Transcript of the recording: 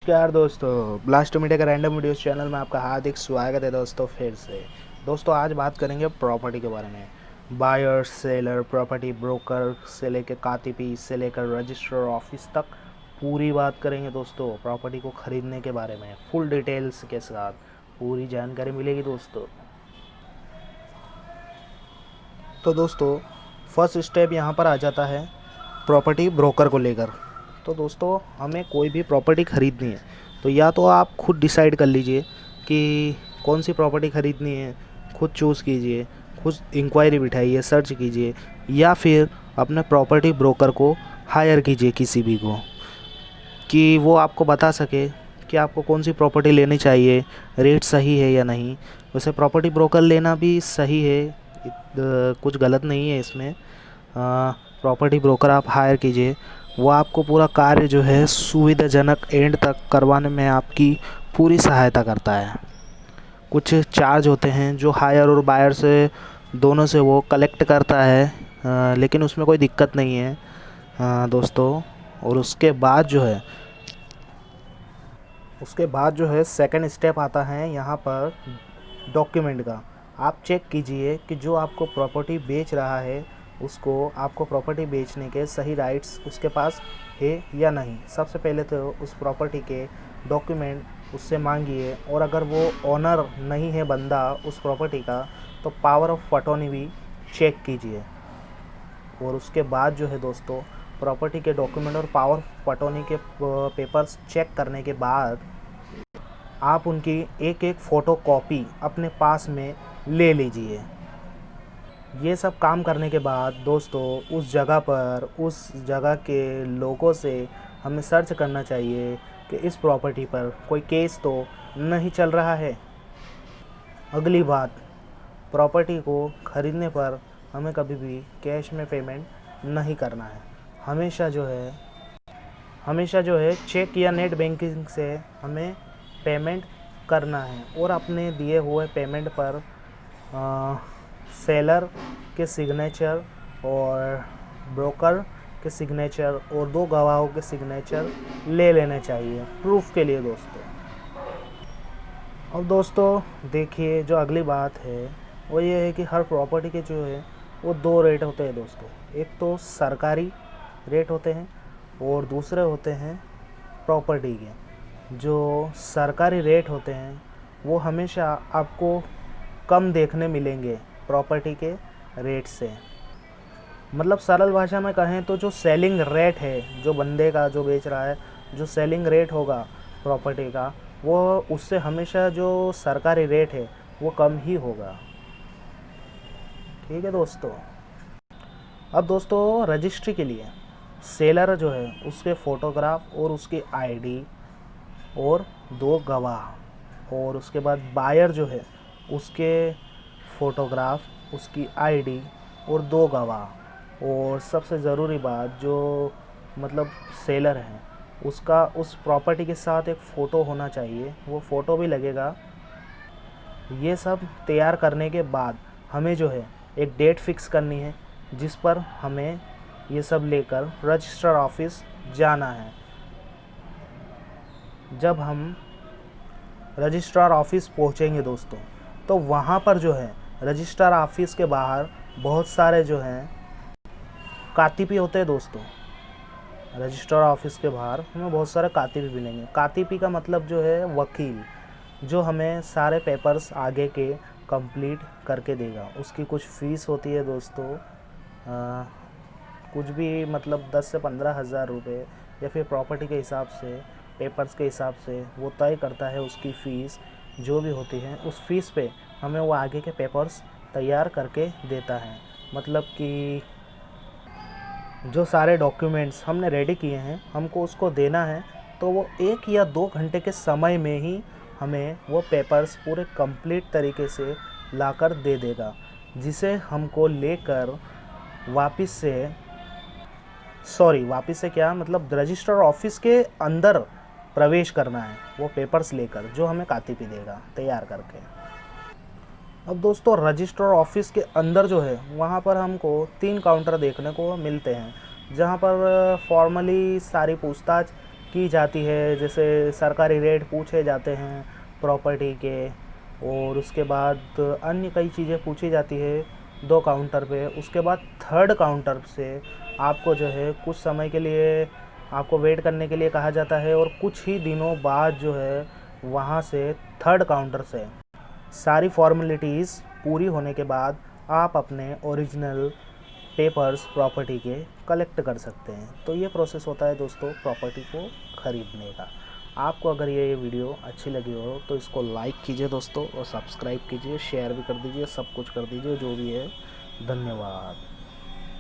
नमस्कार दोस्तों, blast media का रैंडम वीडियोस चैनल में आपका हार्दिक स्वागत है। दोस्तों फिर से आज बात करेंगे प्रॉपर्टी के बारे में। बायर, सेलर, प्रॉपर्टी ब्रोकर से लेकर कातिपी से लेकर रजिस्ट्रार ऑफिस तक पूरी बात करेंगे दोस्तों। प्रॉपर्टी को ख़रीदने के बारे में फुल डिटेल्स के साथ पूरी जानकारी मिलेगी दोस्तों। तो दोस्तों फर्स्ट स्टेप यहाँ पर आ जाता है प्रॉपर्टी ब्रोकर को लेकर। तो दोस्तों हमें कोई भी प्रॉपर्टी ख़रीदनी है तो या तो आप खुद डिसाइड कर लीजिए कि कौन सी प्रॉपर्टी ख़रीदनी है, खुद चूज़ कीजिए, खुद इंक्वायरी बिठाइए, सर्च कीजिए, या फिर अपने प्रॉपर्टी ब्रोकर को हायर कीजिए किसी भी को, कि वो आपको बता सके कि आपको कौन सी प्रॉपर्टी लेनी चाहिए, रेट सही है या नहीं। वैसे प्रॉपर्टी ब्रोकर लेना भी सही है, कुछ गलत नहीं है इसमें। प्रॉपर्टी ब्रोकर आप हायर कीजिए, वो आपको पूरा कार्य जो है सुविधाजनक एंड तक करवाने में आपकी पूरी सहायता करता है। कुछ चार्ज होते हैं जो हायर और बायर से दोनों से वो कलेक्ट करता है, लेकिन उसमें कोई दिक्कत नहीं है दोस्तों। और उसके बाद जो है सेकंड स्टेप आता है यहाँ पर डॉक्यूमेंट का। आप चेक कीजिए कि जो आपको प्रॉपर्टी बेच रहा है उसको आपको प्रॉपर्टी बेचने के सही राइट्स उसके पास है या नहीं। सबसे पहले तो उस प्रॉपर्टी के डॉक्यूमेंट उससे मांगिए, और अगर वो ऑनर नहीं है बंदा उस प्रॉपर्टी का तो पावर ऑफ अटॉर्नी भी चेक कीजिए। और उसके बाद जो है दोस्तों प्रॉपर्टी के डॉक्यूमेंट और पावर ऑफ अटॉर्नी के पेपर्स चेक करने के बाद आप उनकी एक एक फ़ोटो कॉपी अपने पास में ले लीजिए। ये सब काम करने के बाद दोस्तों उस जगह के लोगों से हमें सर्च करना चाहिए कि इस प्रॉपर्टी पर कोई केस तो नहीं चल रहा है। अगली बात, प्रॉपर्टी को ख़रीदने पर हमें कभी भी कैश में पेमेंट नहीं करना है। हमेशा जो है चेक या नेट बैंकिंग से हमें पेमेंट करना है, और अपने दिए हुए पेमेंट पर सेलर के सिग्नेचर और ब्रोकर के सिग्नेचर और 2 गवाहों के सिग्नेचर ले लेने चाहिए प्रूफ के लिए दोस्तों। अब दोस्तों देखिए, जो अगली बात है वो ये है कि हर प्रॉपर्टी के जो है वो 2 रेट होते हैं दोस्तों। एक तो सरकारी रेट होते हैं और दूसरे होते हैं प्रॉपर्टी के। जो सरकारी रेट होते हैं वो हमेशा आपको कम देखने मिलेंगे प्रॉपर्टी के रेट से। मतलब सरल भाषा में कहें तो जो सेलिंग रेट है, जो बंदे का जो बेच रहा है, जो सेलिंग रेट होगा प्रॉपर्टी का, वो उससे हमेशा जो सरकारी रेट है वो कम ही होगा। ठीक है दोस्तों। अब दोस्तों रजिस्ट्री के लिए सेलर जो है उसके फ़ोटोग्राफ और उसकी आईडी और 2 गवाह, और उसके बाद बायर जो है उसके फ़ोटोग्राफ, उसकी आईडी और 2 गवाह, और सबसे ज़रूरी बात जो मतलब सेलर है उसका उस प्रॉपर्टी के साथ एक फ़ोटो होना चाहिए, वो फ़ोटो भी लगेगा। ये सब तैयार करने के बाद हमें जो है एक डेट फिक्स करनी है जिस पर हमें ये सब लेकर रजिस्ट्रार ऑफिस जाना है। जब हम रजिस्ट्रार ऑफिस पहुँचेंगे दोस्तों तो वहाँ पर जो है रजिस्ट्रार ऑफिस के बाहर बहुत सारे जो हैं कातिपी होते हैं दोस्तों। रजिस्ट्रार ऑफिस के बाहर हमें बहुत सारे कातिपी मिलेंगे। कातिपी का मतलब जो है वकील, जो हमें सारे पेपर्स आगे के कंप्लीट करके देगा। उसकी कुछ फ़ीस होती है दोस्तों, कुछ भी मतलब 10 से 15 हज़ार रुपये, या फिर प्रॉपर्टी के हिसाब से, पेपर्स के हिसाब से वो तय करता है उसकी फ़ीस जो भी होती है। उस फीस पे हमें वो आगे के पेपर्स तैयार करके देता है। मतलब कि जो सारे डॉक्यूमेंट्स हमने रेडी किए हैं हमको उसको देना है, तो वो 1 या 2 घंटे के समय में ही हमें वो पेपर्स पूरे कंप्लीट तरीके से लाकर दे देगा, जिसे हमको लेकर वापस से क्या मतलब रजिस्ट्रार ऑफिस के अंदर प्रवेश करना है, वो पेपर्स लेकर जो हमें कातिपी देगा तैयार करके। अब दोस्तों रजिस्ट्रार ऑफिस के अंदर जो है वहाँ पर हमको 3 काउंटर देखने को मिलते हैं, जहाँ पर फॉर्मली सारी पूछताछ की जाती है, जैसे सरकारी रेट पूछे जाते हैं प्रॉपर्टी के, और उसके बाद अन्य कई चीज़ें पूछी जाती है 2 काउंटर पे। उसके बाद थर्ड काउंटर से आपको जो है कुछ समय के लिए आपको वेट करने के लिए कहा जाता है, और कुछ ही दिनों बाद जो है वहाँ से थर्ड काउंटर से सारी फॉर्मेलिटीज़ पूरी होने के बाद आप अपने ओरिजिनल पेपर्स प्रॉपर्टी के कलेक्ट कर सकते हैं। तो ये प्रोसेस होता है दोस्तों प्रॉपर्टी को ख़रीदने का। आपको अगर ये वीडियो अच्छी लगी हो तो इसको लाइक कीजिए दोस्तों, और सब्सक्राइब कीजिए, शेयर भी कर दीजिए, सब कुछ कर दीजिए जो भी है। धन्यवाद।